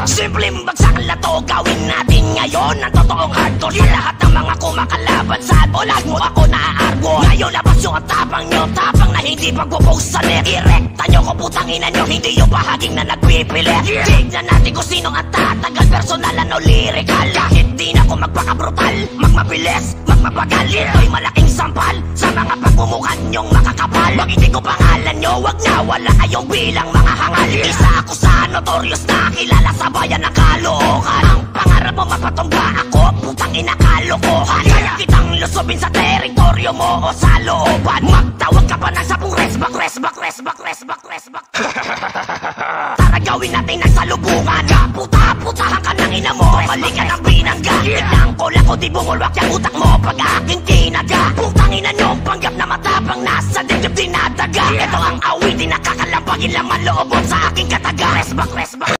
Simpleng bagsak lato, gawin natin ngayon ang totoong hardcore. Sa lahat ng mga kumakalaban sa bolag mo ako naaargo. Ngayon labas yung tapang nyo, tapang na hindi pagpo-post sa net. Direkta nyo ko putang ina nyo, hindi yung bahaging na nagpipilit. Tignan natin kung sino ang tatagal, personalan o lyrical. Kahit di na ako magpakabrutal, magmabilis, magmabagal. Ito'y malaking sampal sa mga pagmumukhan nyong makakapal. Magitin ko pangalan nyo, wag na wala kayong bilang mga hangal. Isa ako sa notorious na kilala sa bayan ng Caloocan. Ang pangarap mo mapatumba ako, putang ina kalokohan. Kaya kitang lusubin sa teritoryo mo o sa looban. Magtawag ka pa ng sapong resback, resback, resback, resback, resback. Tara gawin natin ang salubungan. Puta-putahan ka ng ina mo, mali ka ng binangga. Tignan ko lang ko di bumulwak yung utak mo pag aking kinaga. Putang ina nyo, panggap na matapang nasa dibdib dinadaga. Ito ang awitin na kakalampagin lang maloob sa aking kataga. Resback, resback.